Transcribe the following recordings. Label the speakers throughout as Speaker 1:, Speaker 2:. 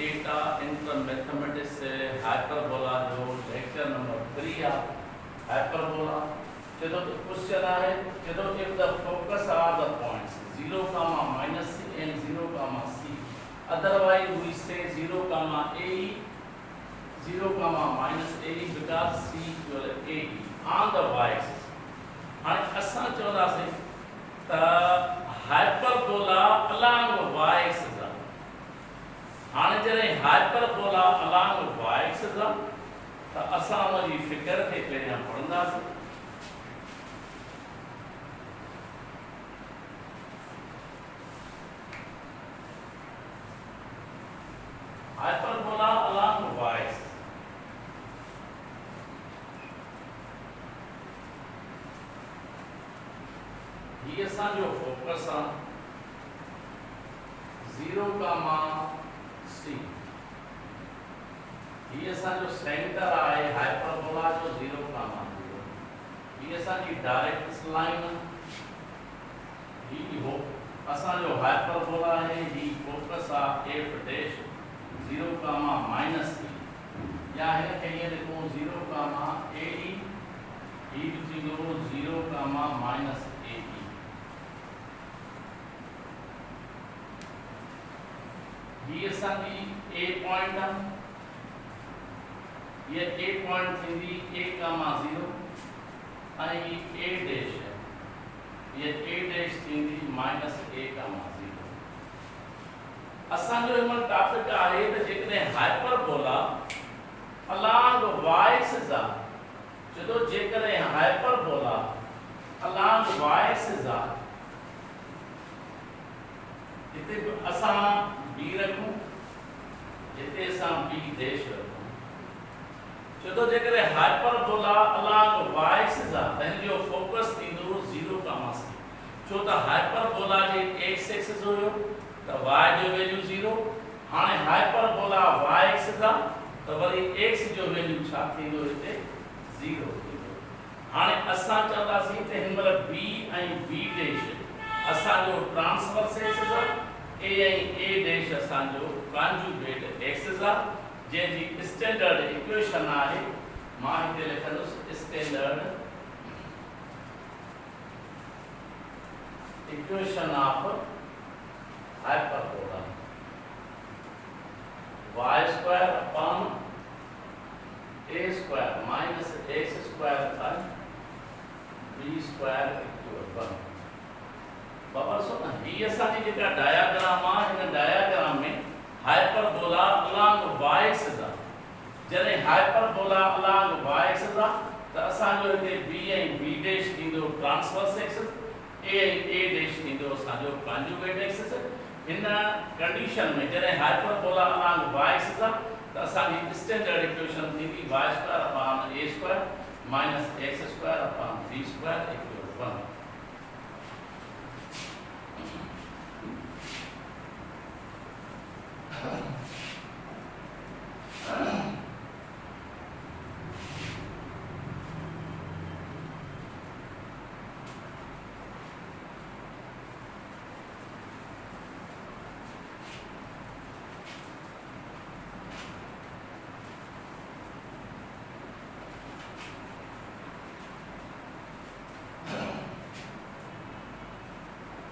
Speaker 1: एटा inter mathematics hyperbola जो lecture number 3 आ hyperbola चलो तो क्वेश्चन है चलो if the focus are the points 0, minus c and 0, c otherwise we say 0, a 0, minus a because c equal a on the y-axis हाणे असां चवंदासीं त हाइपरबोला along y-axis हाणे जॾहिं हाइपरबोला along y-axis त असां उनजी फिकर खे पहिरियां पढ़ंदासीं हाइपरबोला along y-axis ये असांजो फोकस आहे 0, c ये असांजो सेंटर आहे हाइपरबोला जो 0, 0 ये असांजी डायरेक्ट लाइन ही हो असांजो हाइपरबोला आहे ही फोकस आहे f डैश 0, माइनस e या हिन खे ईअं लिखूं 0, a e ही बि थींदो 0, माइनस a e ये असांजी a पॉइंट आहे ये a पॉइंट थींदी a, 0 ऐं a डैश ये a डैश थींदी माइनस a, 0 असांजो हिन टॉपिक आहे त जेकॾहिं हाइपरबोला along y-axis आहे जॾहिं जेकॾहिं हाइपरबोला along y-axis आहे हिते असां b रखूं हिते असां b डैश रखूं छो त जेकॾहिं हाइपरबोला along y-axis आहे त हिन जो फोकस थींदो 0, c छो त हाइपरबोला जे x एक्सिस हुयो त y जो वैल्यू 0 हाणे हाइपरबोला y-axis आहे त वरी x जो वैल्यू छा थींदो हिते 0 थींदो हाणे असां चवंदासीं त हिन महिल b ऐं b डैश असांजो ट्रांसवर्स एक्सिस आहे a ऐं a डैश असांजो कॉन्जुगेट एक्सिस आहे जंहिंजी स्टैंडर्ड इक्वेशन आहे मां हिते लिखंदुसि standard equation of hyperbola y square upon a square minus x square by b square equal 1 बाबा सुन ही असांजी जेका डायग्राम आहे हिन डायग्राम में हाइपरबोला along y-axis आहे जॾहिं हाइपरबोला along y-axis आहे त असांजो हिते b ऐं b डैश थींदो ट्रांसवर्स एक्सिस a ऐं a डैश थींदो असांजो कॉन्जुगेट एक्सिस हिन कंडीशन में जॾहिं हाइपरबोला along y-axis आहे त असांजी स्टैंडर्ड इक्वेशन थींदी y square upon a square minus x square upon b square equal 1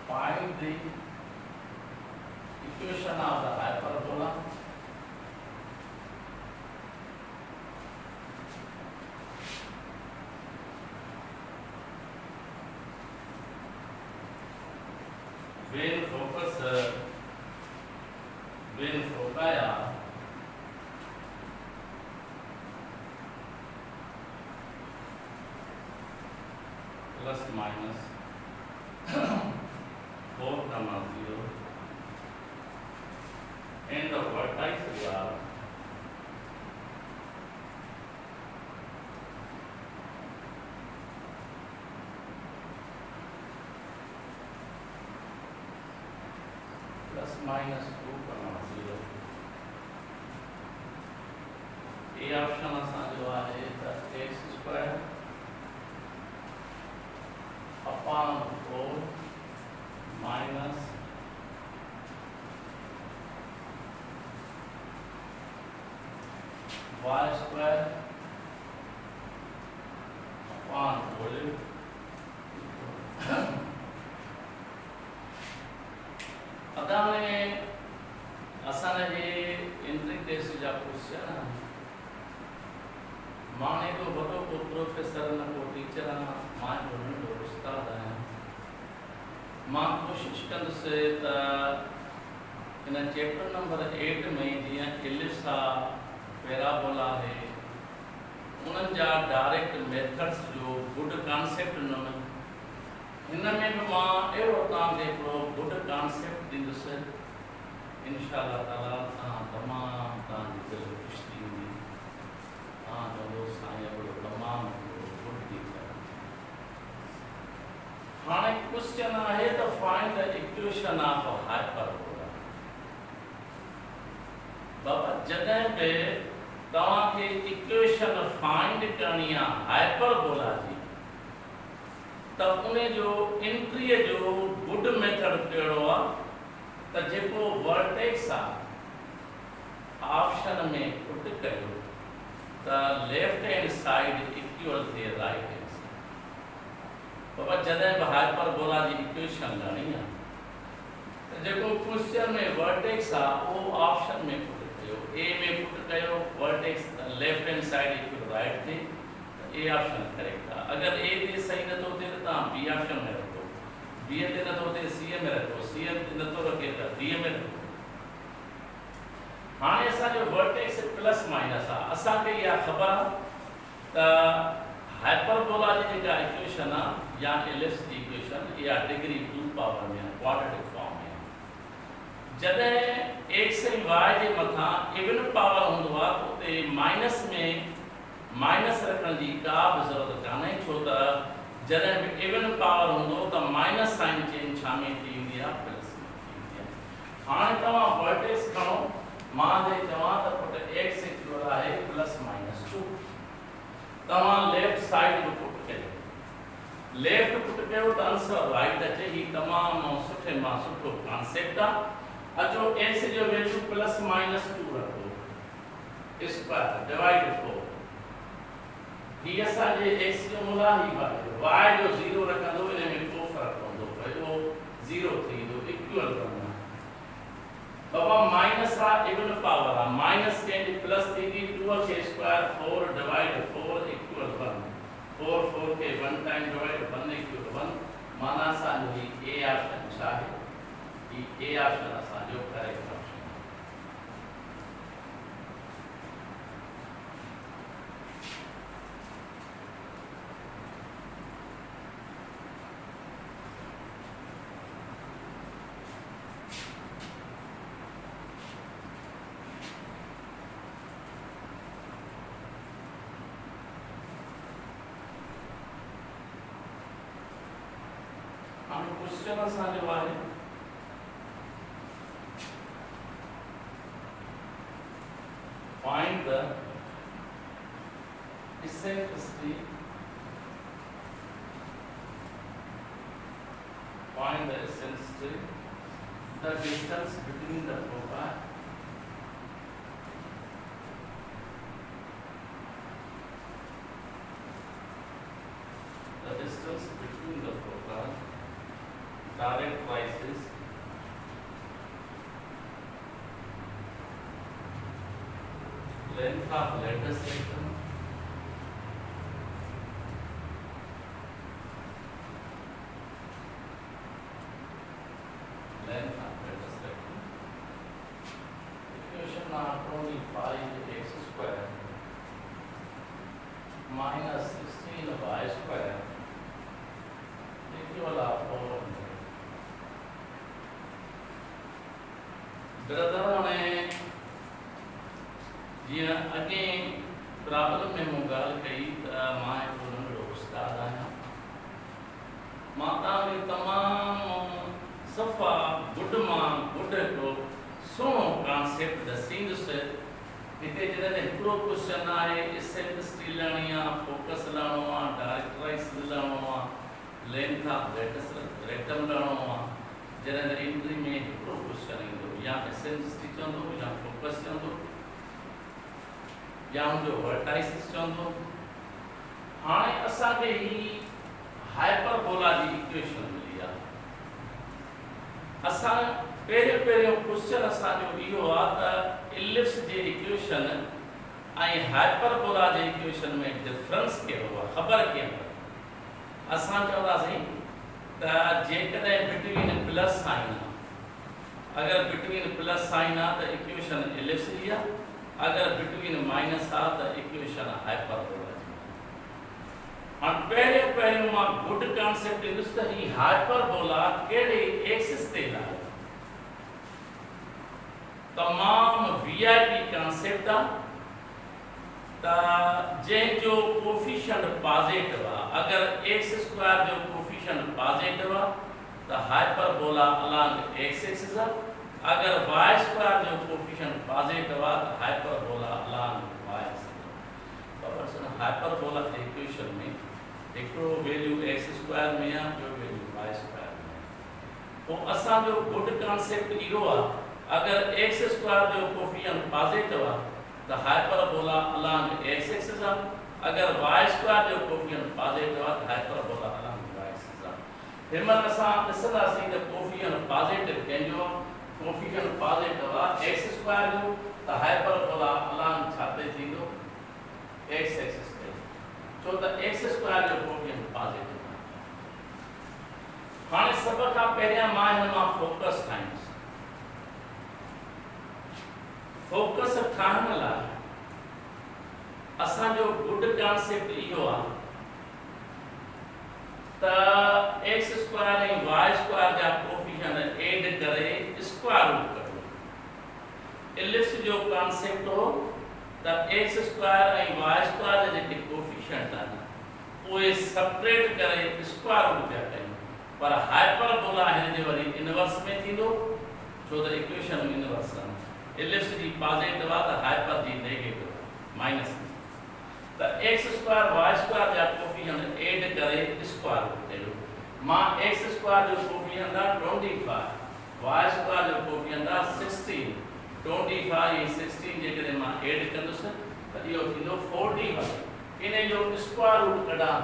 Speaker 1: find the equation of the hyperbola when foci are plus minus 4, 0 and the vertices are plus minus 2, 0 A option असांजो आहे त x square upon 4 minus y square upon volume अदाने असाने जे entry taste जा question माने तो वडो को professor न को टीचर न मां जो नंढो उस्ताद आहियां मां कोशिश कंदुसि त इन चैप्टर नंबर 8 में जीअं इलिप्स आहे पैराबोला है उन्हनि जा डायरेक्ट मेथड्स जो गुड कॉन्सेप्ट उन्हनि हिन में भी मां अहिड़ो तव्हांखे हिकिड़ो गुड कॉन्सेप्ट ॾींदुसि इंशाअल्लाह ताला तमामु तव्हांजी दिलि ख़ुशि थी वेंदी चवंदो साईं हिकिड़ो तमामु गुड टीचर हाणे क्वेश्चन आहे त find the equation of hyperbola बाबा जॾहिं बि तव्हांखे इक्वेशन फाइंड करणी आहे हाइपरबोला जी त उन जो एंट्रीअ जो गुड मेथड कहिड़ो आहे त जेको वर्टेक्स आहे ऑप्शन में पुट कयो त लेफ्ट हैंड साइड इक्वल थिए राइट हैंड साइड बाबा जॾहिं बि हाइपरबोला जी इक्वेशन लड़णी आहे त जेको क्वेश्चन में वर्टेक्स आहे उहो ऑप्शन में पुट कयो ए में पुट कयो vertex left hand side equal right थिए ए ऑप्शन करेक्ट आहे अगर ए ते सही नथो थिए त तव्हां बी ऑप्शन में रखो बी ते नथो थिए सी में रखो सी ते नथो रखे त डी में रखो हाणे असांजो वर्टेक्स प्लस माइनस आहे असांखे इहा ख़बर आहे त हाइपरबोला जी जेका इक्वेशन आहे या एलिप्स जी इक्वेशन इहा डिग्री 2 पावर में क्वाड्रेटिक फॉर्म में जॾहिं एक्स ऐं वाई जे मथां इवन पावर हूंदो आहे त उते माइनस में माइनस रखण जी का बि ज़रूरत कान्हे छो त जॾहिं बि इवन पावर हूंदो त माइनस साइन चेंज छा में थी वेंदी आहे प्लस में थी वेंदी आहे हाणे तव्हां वर्टेक्स खणो मां जे चवां त पुट एक्स इक्वल आहे प्लस माइनस 2 तव्हां लेफ्ट साइड जो पुट कयो लेफ्ट पुट कयो त आंसर राइट अचे ही तमामु सुठे मां सुठो कॉन्सेप्ट आहे अचो एक्स जो वैल्यू प्लस माइनस 2 रखो स्क्वायर डिवाइड 4 ही असांजे एक्स जो मूल आहे ही वाई जो 0 रखंदो इन में को फ़र्क़ु पवंदो पियो 0 थी वेंदो इक्वल कंदो बाबा माइनस आहे इवन पावर आहे माइनस कंहिंजी प्लस थींदी 2 के स्क्वायर 4 डिवाइड 4 इक्वल 1 4 4 के 1 टाइम डिवाइड 1 इक्वल 1 माना असांजो ही ए ऑप्शन छा आहे ही ए ऑप्शन असांजो करेक्ट ऑप्शन क्वेश्चन असांजो आहे find the eccentricity the distance between the foci direct prices length of lattice rectum equation of 25x square minus 16y square equal of 400 ब्रदरों ने जीअं अॻे प्रॉब्लम में मूं ॻाल्हि कई त मां हिकिड़ो नंढड़ो उस्तादु आहियां मां तव्हांखे तमामु सफ़ा गुड मां गुड हिकिड़ो सुहिणो कॉन्सेप्ट ॾसींदुसि हिते जॾहिं हिकिड़ो क्वेश्चन आहे इसेंट्रिसिटी लर्निंग आहे फोकस लर्निंग आहे डायरेक्टराइज लर्निंग आहे लेंथ ऑफ रेक्टम लर्निंग आहे जॾहिं एंट्री में हिकिड़ो क्वेश्चन ईंदो या इसेंट्रिसिटी चवंदो या फोकस चवंदो या उनजो वर्टाइसिस चवंदो। हाणे असांखे ही हाइपरबोला जी इक्वेशन मिली आहे। असां पहिरियों क्वेश्चन असांजो इहो आहे त इलिप्स जे इक्वेशन ऐं हाइपरबोला जे इक्वेशन में डिफरेंस कहिड़ो आहे, ख़बर कीअं पए। असां चवंदासीं त जेकॾहिं बिटवीन प्लस साइन आहे, अगर बिटवीन प्लस साइन आहे त इक्वेशन इलिप्स जी आहे, अगर बिटवीन माइनस आहे त इक्वेशन हाइपरबोला जी आहे। हाणे पहिरियों मां गुड कॉन्सेप्ट ॾिनुसि त ही हाइपरबोला कहिड़े एक्सिस ते आहे। तमामु वीआईपी कॉन्सेप्ट आहे त जंहिंजो कोफिशिएंट पॉजिटिव आहे, अगर एक्स स्क्वायर जो कोफिशिएंट पॉजिटिव आहे त हाइपरबोला अलोंग एक्स एक्सिस आहे, अगर वाई स्क्वायर जो कोफिशिएंट पॉजिटिव आहे त हाइपरबोला अलोंग वाई एक्सिस आहे। हाइपरबोला जे इक्वेशन में हिकिड़ो वैल्यू एक्स स्क्वायर में आहे, ॿियो वैल्यू वाई स्क्वायर में आहे। पोइ असांजो गुड कॉन्सेप्ट इहो आहे, अगर एक्स स्क्वायर जो कोफिशिएंट पॉजिटिव आहे त हाइपरबोला अलोंग एक्स एक्सिस आहे, अगर वाई स्क्वायर जो कोफिशिएंट पॉजिटिव आहे त हाइपरबोला अलोंग वाई एक्सिस आहे। हिनमहिल असां ॾिसंदासीं त कोफिशिएंट पॉजिटिव कंहिंजो, कोफिशिएंट पॉजिटिव आहे एक्स स्क्वायर जो, त हाइपरबोला अलोंग छा ते थींदो, एक्स एक्सिस ते, छो त एक्स स्क्वायर जो कोफिशिएंट पॉजिटिव आहे। हाणे सभ खां पहिरियां मां हिन मां फोकस ठाहींदुसि। फोकस ठाहिण लाइ असांजो गुड कॉन्सेप्ट इहो आहे त एक्स स्क्वायर ऐं वाई स्क्वायर जा कोफिशिएंट एड करे स्क्वायर रूट कढो। इलिप्स जो कॉन्सेप्ट हो त एक्स स्क्वायर ऐं वाई स्क्वायर जा जेके कोफिशिएंट आहिनि उहे सपरेट करे स्क्वायर रूट पिया कयूं, पर हाइपरबोला हिन जे वरी इनवर्स में थींदो, छो त इक्वेशन इनवर्स आहे। इलिप्स जी पॉजिटिव आहे त हाइपर जी नेगेटिव माइनस में, त एक्स स्क्वायर वाई स्क्वायर जा कोफिशिएंट एड करे स्क्वायर रूट कयो। मां एक्स स्क्वायर जो कोफिशिएंट आहे 25, वाई स्क्वायर जो कोफिशिएंट आहे 16, 25 ऐं 16 जेकॾहिं मां एड कंदुसि त इहो थींदो 41। इन जो स्क्वायर रूट कढां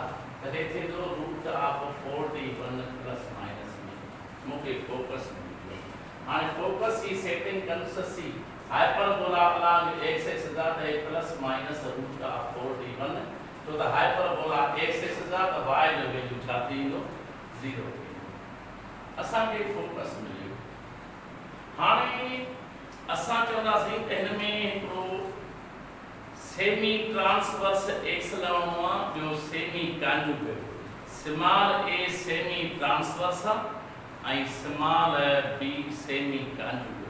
Speaker 1: त हे थींदो रूट ऑफ 41 प्लस माइनस में। मूंखे फोकस मिली वियो। हाणे फोकस जी सेटिंग कंदुसि हाइपरबोला अलोंग एक्स एक्सिस आहे त हे प्लस माइनस रूट ऑफ 41, छो त हाइपरबोला एक्स एक्सिस आहे त वाई जो वैल्यू छा थींदो, 0 थींदो। असांखे फोकस मिलियो। हाणे असां चवंदासीं त हिन में हिकिड़ो सेमी ट्रांसवर्स एक्स लहणो आहे, ॿियो semi conjugate. Small a semi transverse आहे ऐं small b semi conjugate.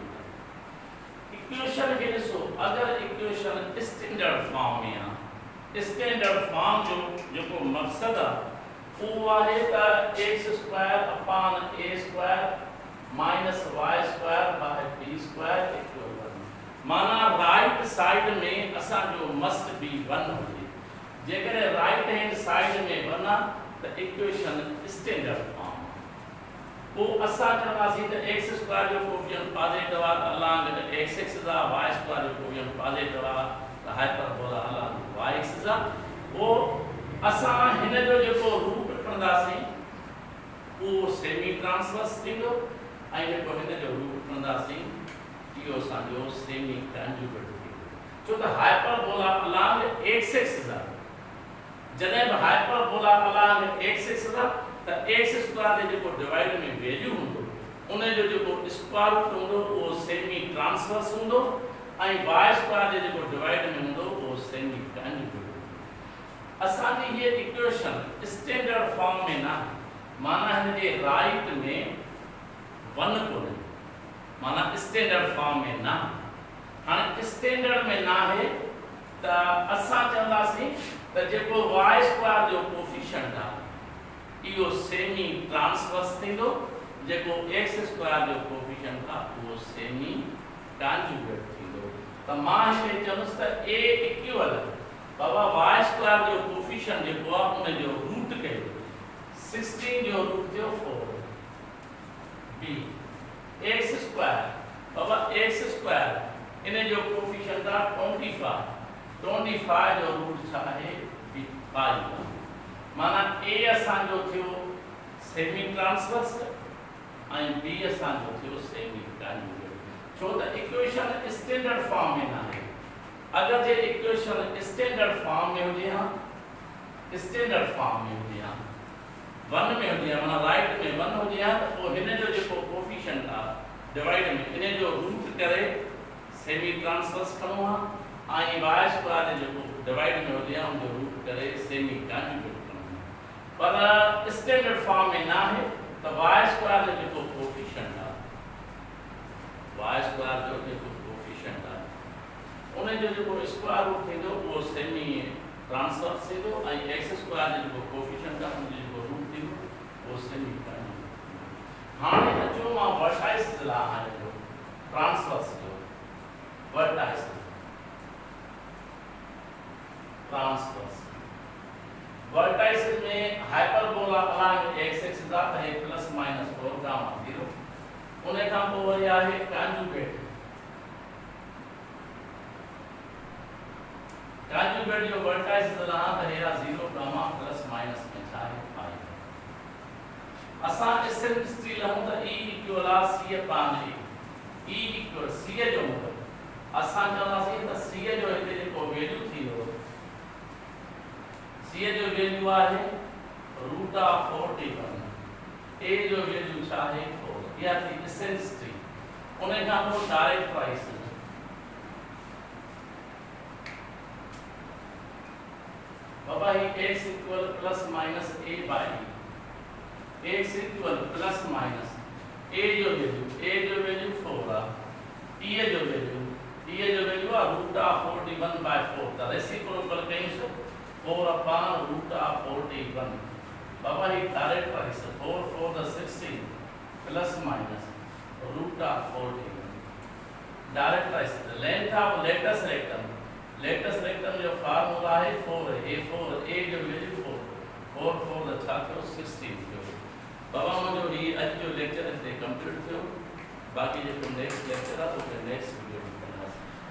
Speaker 1: Equation खे ॾिसो, अगर इक्वेशन स्टैंडर्ड फॉर्म में आहे, स्टैंडर्ड फॉर्म जो जेको मक़सद आहे उहो आहे त x square upon a square minus y square by b square equal 1। माना राइट साइड में असांजो मस्ट बी 1 हुजे। जेकॾहिं राइट हैंड साइड में 1 आहे त इक्वेशन स्टैंडर्ड फॉर्म। पोइ असां चवंदासीं त एक्स स्क्वायर जो कोफिशिएंट पॉजिटिव आहे त अलोंग एक्स एक्सिस आहे, वाई स्क्वायर जो कोफिशिएंट पॉजिटिव आहे त हाइपरबोला अलोंग वाई एक्सिस आहे। पोइ असां हिन जो जेको रूट खणंदासीं उहो सेमी ट्रांसवर्स थींदो ऐं जेको हिन जो रूट खणंदासीं इहो असांजो सेमी कॉन्जुगेट थींदो, छो त हाइपरबोला अलोंग एक्स एक्सिस आहे। जॾहिं बि हाइपरबोला अलोंग एक्स एक्सिस आहे त एक्स स्क्वायर जे जेको डिवाइड में वैल्यू हूंदो उन जो जेको स्क्वायर रूट हूंदो उहो सेमी ट्रांसवर्स हूंदो ऐं वाई स्क्वायर जे जेको डिवाइड में हूंदो उहो सेमी कॉन्जुगेट। असांजी हीअ इक्वेशन स्टैंडर्ड फॉर्म में न, माना हिन जे राइट में 1 कोन्हे, माना स्टैंडर्ड फॉर्म में न। हाणे स्टैंडर्ड में न आहे त असां चवंदासीं त जेको वाई स्क्वायर जो कोफिशिएंट आहे इहो सेमी ट्रांसवर्स थींदो, जेको एक्स स्क्वायर जो कोफिशिएंट आहे उहो सेमी कॉन्जुगेट थींदो। त मां हिते चवंदुसि त ए इक्वल बाबा वाई स्क्वायर जो कोफिशिएंट जेको आहे उन जो रूट कयो, 16 जो रूट थियो 4। बी एक्स स्क्वायर बाबा एक्स स्क्वायर इन जो कोफिशिएंट आहे 25, 25 जो रूट छा आहे 5 माना ए असांजो थियो सेमी ट्रांसवर्स ऐं बी असांजो थियो सेमी कॉन्जुगेट छो त इक्वेशन स्टैंडर्ड फॉर्म में न आहे अगर जे इक्वेशन स्टैंडर्ड फॉर्म में हुजे हा स्टैंडर्ड फॉर्म में हुजे हा 1 में हुजे हा माना राइट में 1 हुजे हा त पोइ हिन जो जेको कोफिशिएंट आहे डिवाइड में इन जो रूट करे सेमी ट्रांसवर्स खणो हा ऐं y स्क्वायर जो डिवाइड में हुजे हा उन जो रूट करे सेमी कॉन्जुगेट खणो पर स्टैंडर्ड फॉर्म में ना है तो y स्क्वायर जो जेको कोफिशिएंट आहे y स्क्वायर जो जेको कोफिशिएंट आहे उन जो जेको स्क्वायर रूट थींदो वो सेमी ट्रांसवर्स थींदो ऐं x स्क्वायर जो जेको कोफिशिएंट आहे उन जो जेको रूट थींदो वो सेमी कॉन्जुगेट हाणे अचो मां वर्टाइस जे लाइ हाणे जो ट्रांसवर्स जो वर्टाइस ट्रांसवर्स वर्टाइस में हाइपरबोला अलांग x एक्सिस दा है प्लस माइनस 4 गामा 0 उन खां पोइ वरी आहे कॉन्जुगेट कॉन्जुगेट जो वर्टाइस दा है 0 गामा प्लस माइनस में छा है 5 असां इसेंट्री लहूं त e इक्वल आ c पान e इक्वल c जो मतलब असां चवंदासीं त c जो हिते जेको वैल्यू थींदो c जो वैल्यू आहे रूट ऑफ 41 a जो वैल्यू छा आहे 4 या थी इसेंट्री उन खां पोइ डायरेक्ट प्राइस बाबा ही x equal plus minus a by x equal plus minus a जो वैल्यू 4 आ e जो वैल्यू आ root of 41 by 4 the reciprocal कहीं 4 upon root of 41 बाबा ही direct price 4 4 the 16 plus minus root of 41 direct price length of latus rectum जो formula है 4 a जो वैल्यू 4 4 the छा थियो 16 थियो बाबा मुझे ही अज जो लेक्चर इते कंप्लीट थियो बाकी जो नेक्स्ट लेक्चर है वो नेक्स्ट वीडियो